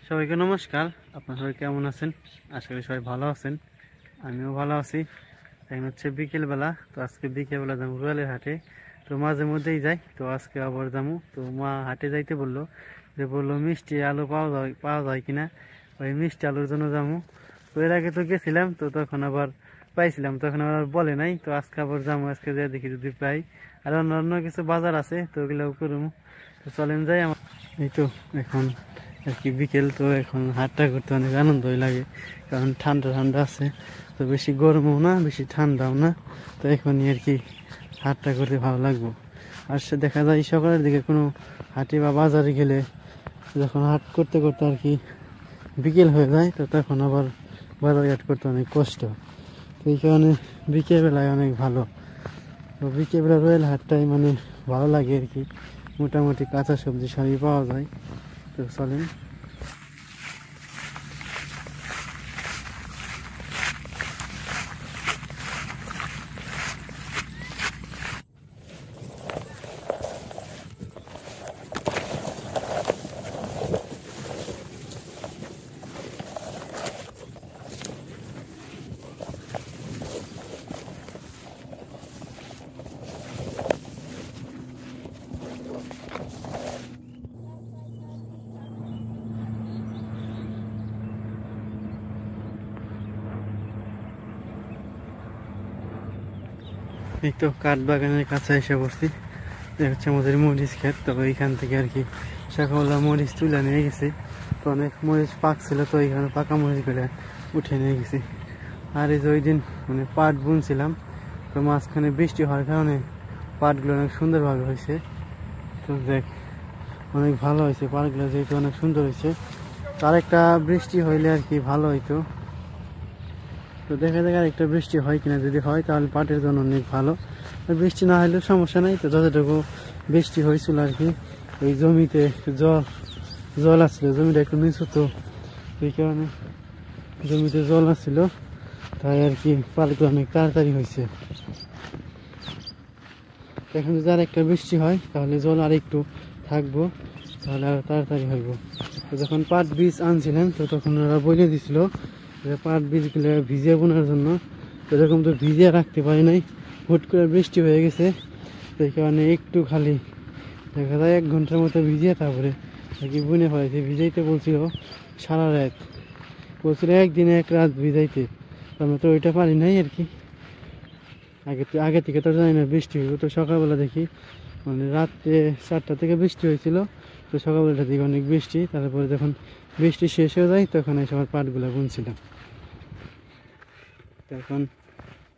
সবাইকে নমস্কার। আপনারা সবাই কেমন আছেন? আশা করি সবাই ভালো আছেন। আমিও ভালো আছি। এখন হচ্ছে বিকেলবেলা, তো আজকে বিকেলবেলা যাবো রুয়ালের হাটে। তো মাঝে মধ্যেই যাই, তো আজকে আবার যাবো। তো মা হাটে যাইতে বললো, যে বললো মিষ্টি আলু পাওয়া যায় কিনা, ওই মিষ্টি আলুর জন্য যাবো। তো এর আগে তো গেছিলাম, তো তখন আবার পাইছিলাম, তখন আবার বলে নাই। তো আজকে আবার যাবো, আজকে যা দেখি যদি পাই। আর অন্য কিছু বাজার আছে, তো ওগুলোও করবো। তো চলেন যাই। আমার এই তো এখন আর কি বিকেল, তো এখন হাটটা করতে অনেক আনন্দই লাগে, কারণ ঠান্ডা ঠান্ডা আছে। তো বেশি গরমও না, বেশি ঠান্ডাও না। তো এখনই আর কি হাটটা করতে ভালো লাগবো। আর সে দেখা যায় সকালের দিকে কোনো হাটে বা বাজারে গেলে, যখন হাট করতে করতে আর কি বিকেল হয়ে যায়, তো তখন আবার বাজারঘাট করতে অনেক কষ্ট। তো এই কারণে বিকেলবেলায় অনেক ভালো। তো বিকেলবেলা রয়েল হাটটাই মানে ভালো লাগে আর কি। মোটামুটি কাঁচা সবজি সবই পাওয়া যায়। তো চলেন। এই তো কাঠ বাগানের কাছে এসে বসছি। হচ্ছে আমাদের মরিচ ক্ষেত। তো এইখান থেকে আর কি সকালবেলা মরিচ তুলে নিয়ে গেছি। তো অনেক মরিচ পাকছিল, তো এইখানে পাকা মরিচগুলো উঠে নিয়ে গেছি। আর এই যে ওই দিন মানে পাট বুনছিলাম, তো মাঝখানে বৃষ্টি হওয়ার কারণে পাটগুলো অনেক সুন্দরভাবে হয়েছে। তো দেখ অনেক ভালো হয়েছে পাটগুলো, যেহেতু অনেক সুন্দর হয়েছে। তার একটা বৃষ্টি হইলে আর কি ভালো হইতো। তো দেখা যাক আর একটা বৃষ্টি হয় কিনা, যদি হয় তাহলে পাটের জন্য অনেক ভালো। বৃষ্টি না হলেও সমস্যা নাই। তো যতটুকু বৃষ্টি হয়েছিল আর কি, ওই জমিতে জল আসছিল, জমিটা একটু নিচু, তো এই কারণে জমিতে জল আসছিল, তাই আর কি পাটগুলো অনেক তাড়াতাড়ি হয়েছে। এখন যদি আর একটা বৃষ্টি হয় তাহলে জল আর একটু থাকবো, তাহলে আর তাড়াতাড়ি হইব। তো যখন পাট বীজ আনছিলেন, তো তখন ওরা বলে দিছিল যে পাট বীজগুলো ভিজিয়ে বোনার জন্য। তো এরকম তো ভিজিয়ে রাখতে পারি নাই, হুট করে বৃষ্টি হয়ে গেছে। সেই কারণে একটু খালি দেখা যায় 1 ঘন্টার মতো ভিজিয়ে তারপরে আর কি বুনে ফেলাইছে। ভিজাইতে বলছিল সারা রাত, বলছিল একদিনে 1 রাত ভিজাইতে। আমরা তো ওইটা পারি নাই আর কি। আগে থেকে তো জানি না বৃষ্টি হইব। তো সকালবেলা দেখি মানে রাত্রে 4টা থেকে বৃষ্টি হয়েছিল, তো সকালবেলাটা দিকে অনেক বৃষ্টি। তারপরে যখন বৃষ্টি শেষ হয়ে যায়, তখন এসে আমার পাটগুলো বুনছিলাম। তখন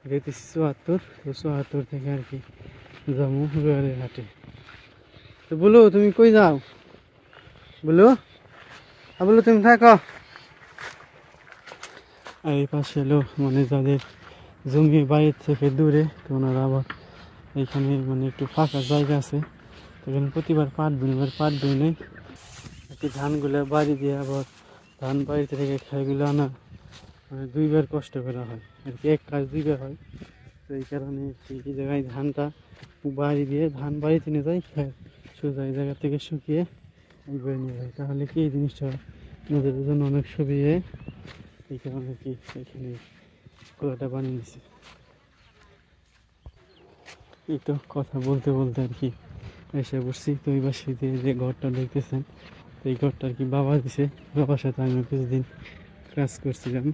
যেতেছি 74, তো 74 থেকে আর কি যাবো রুয়ালের হাটে। তো বলো তুমি কই যাও? বলো বলো তুমি থাকো। আর এই পাশে এলো মানে যাদের জমি বাড়ির থেকে দূরে, তো ওনারা আবার এখানে মানে একটু ফাঁকা জায়গা আছে, এখানে প্রতিবার পাট বুনে। এবার পাট বুনে আর কি ধানগুলো বাড়ি দিয়ে আবার ধান বাড়িতে থেকে খেগুলো আনা মানে 2বার কষ্ট করা হয় আর কি, এক কাজ 2বার হয়। তো এই কারণে এই জায়গায় ধানটা বাড়ি দিয়ে ধান বাড়িতে নিয়ে যায়, সোজা এই জায়গা থেকে শুকিয়ে এইভাবে নিয়ে যায়। তাহলে কি এই জিনিসটা আমাদের জন্য অনেক সুবিধে। এই কারণে কি এখানে খোলাটা বানিয়ে দিচ্ছে। এই তো কথা বলতে বলতে আর কি এসে বসছি। তো এই পাশে যে ঘরটা দেখতেছেন, তো এই ঘরটা আর কি বাবা দিছে। বাবার সাথে আমি কিছুদিন কাজ করছিলাম।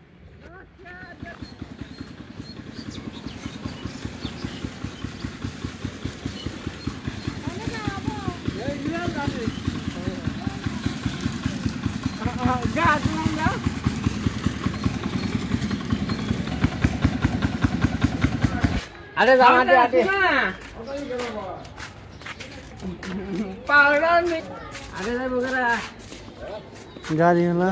আরে জামাতে আতে পাউডার নি আরে যাই বগরা গাড়ি হলা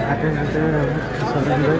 হাটের ভিতরে চলেন ভাই।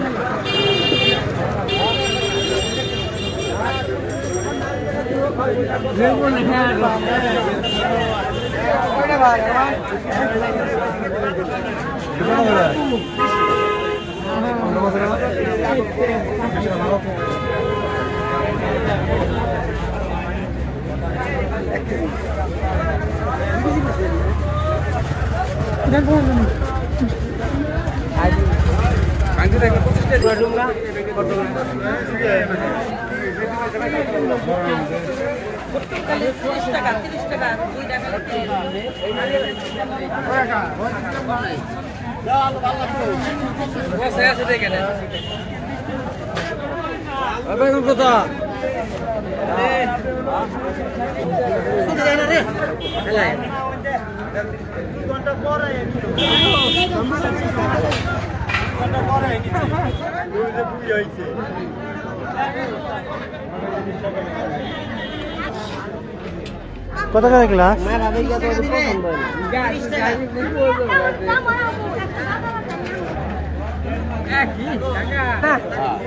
কত করে গ্লাস?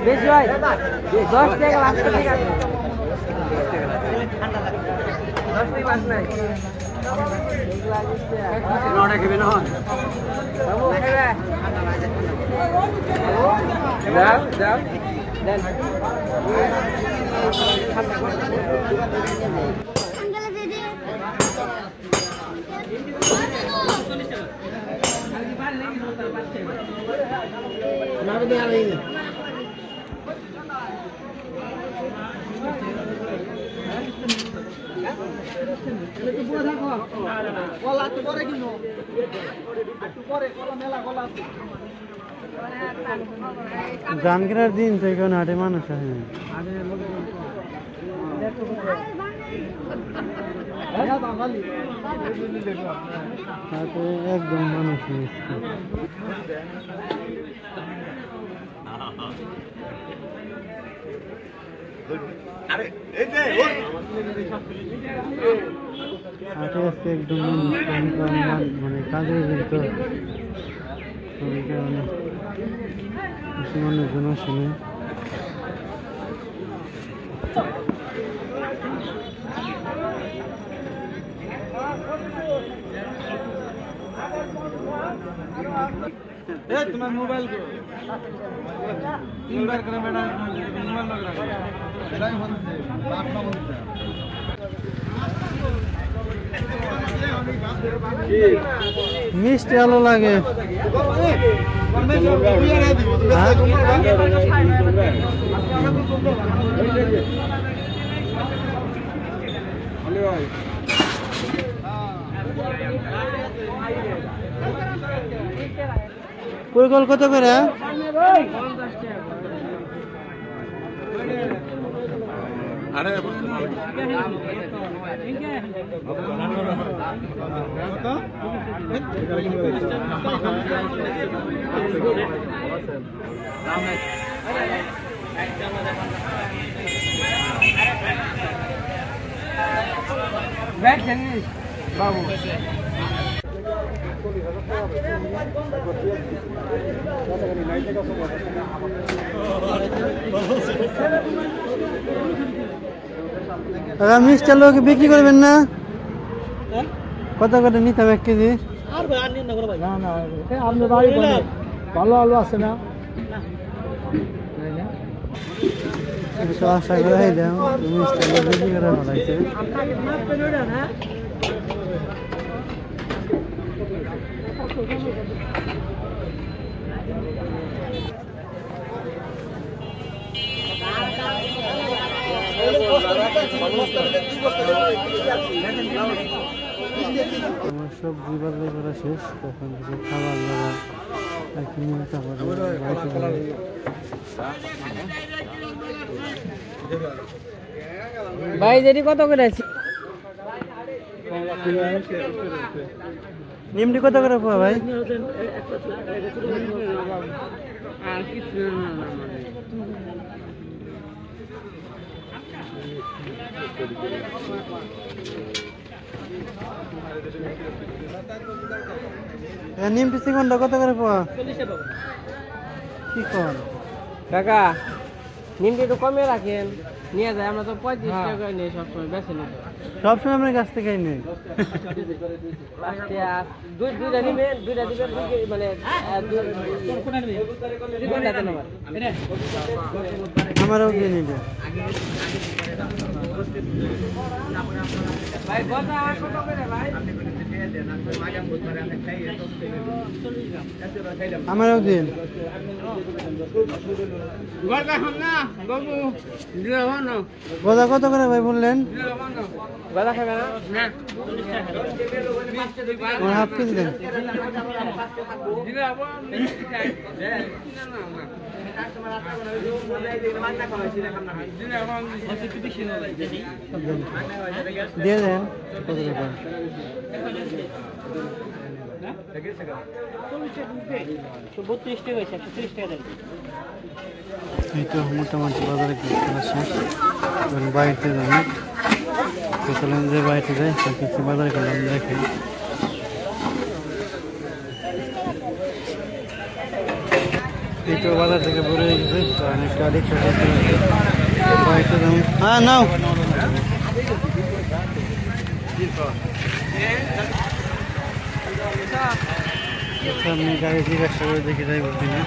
বেশি হয় 10 টাকা লাগবে। 10 টাকা লাগ নাই। নড়া খেবে না হন। বাবু খাবে। দাও দাও দেন। ধান কেনার দিন তো এখানে হাটে মানুষ আসে না। হাটে একদম মানুষ নেই। হাটে আজকে একদম মানে কাজের তো ওই কারণে বেশি মানুষজন আসেনি। तुम्हारा मोबाइल को 3 बार करे बेटा मोबाइल लग रहा है लाइव होते बात ना बोलते মিষ্টি আলো লাগে। পুরকল কত করে? আরে বাবু মিষ্টি আলু বিক্রি করবেন না? কত করে নিতে হবে 1 কেজি? আপনার বাড়ি ভালো আলু আছে না? আশা করে মিষ্টি আলু বিক্রি করে হলাইছে। আমার সবজি বাজার করা শেষ, তখন কিছু খাবার দাবার আর কি নিয়ে ভাই যেটি কত করে আছে? নিমটি কত করে পাওয়া ভাই? আর কিছু নিমটি চিকনটা কত করে পাওয়া কি কর কাকা নিমটি একটু কমে রাখেন নিয়ে যায় আমরা তো 35 টাকা করে নিই সবসময় বেছে নিই সবসময় আমার কাছ থেকেই নেই দুইটা নিবেন দুইটা দিবেন মানে আমারও দিয়ে নিবে ভাই গজা কত করে ভাই আমারও দিন গজা হন না বাবু দিলে হন না গজা কত করে ভাই বললেন গজা খাবে না আমার হাফ কেজি দেন দিলে আবার দিয়ে দেন কত টাকা এই তো মোটামুটি বাজারে কেনা শেষ এখন বাড়িতে যাবো তো চলেন যে বাড়িতে যাই সব কিছু বাজারে গেলাম দেখে এই তো বাজার থেকে বের হয়ে গেছে তো অনেকটা রিক্সা বাড়িতে যাবো হ্যাঁ নাও সামনে গাড়ি জিজ্ঞাসা করে দেখে যাই বলছি না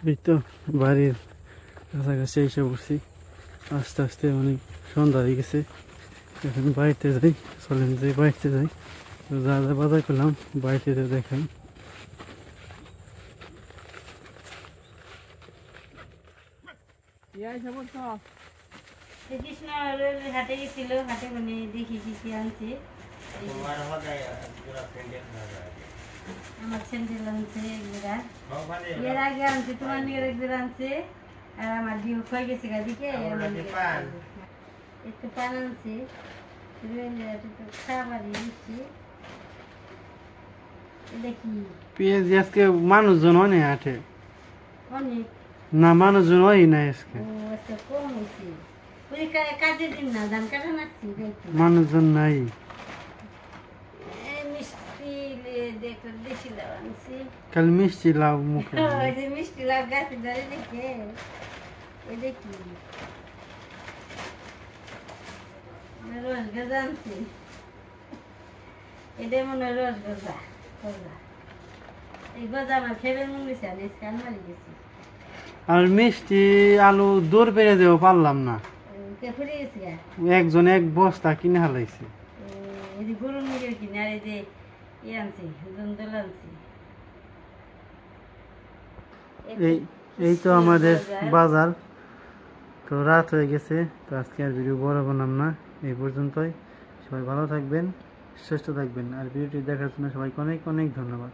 এই তো বাড়ির কাছাকাছি এসে বসছি আস্তে আস্তে অনেক সন্ধ্যা হয়ে গেছে এখন বাড়িতে যাই চলেন যে বাড়িতে যাই তো যা যা বাজার করলাম বাড়িতে দেখাই কৃষ্ণ হাটে গেছিল হাটে মানে দেখি কি কি আনছে আমার স্যান্ডেল আনছে এগুলা এর আগে আনছে তোমার নিয়ে একজন আনছে আর আমার ডিম হয়ে গেছে গাদিকে একটু পান আনছে খাবারই দিচ্ছি দেখি পেঁয়াজ আজকে মানুষজন হয় না হাটে অনেক না মানুষজন হয় না আজকে ও আচ্ছা কম হয়েছে ওই কাজের দিন না ধান কাটা নাচ্ছি দেখি মানুষজন নাই মিষ্টি দেখো দেশি লাউ আনছি কাল মিষ্টি লাউ মুখে ওই যে মিষ্টি লাউ গাছে ধরে দেখে ওই দেখি রস গজা আনছি এটা মনে হয় রস গজা গজা এই গজা আমার ফেবের মন গেছে আমি স্ক্যান মারি গেছি আর মিষ্টি আলু দূর পেরে দেবো পারলাম না কে ফুটে গেছি গা একজন এক বস্তা কিনে হালাইছে এই যে গরুর মুখের কিনে আর এই যে আনছি জন্দল আনছি এই তো আমাদের বাজার তো রাত হয়ে গেছে তো আজকে আর ভিডিও বড় বানাম না এই পর্যন্তই সবাই ভালো থাকবেন সুস্থ থাকবেন আর ভিডিওটি দেখার জন্য সবাইকে অনেক অনেক ধন্যবাদ।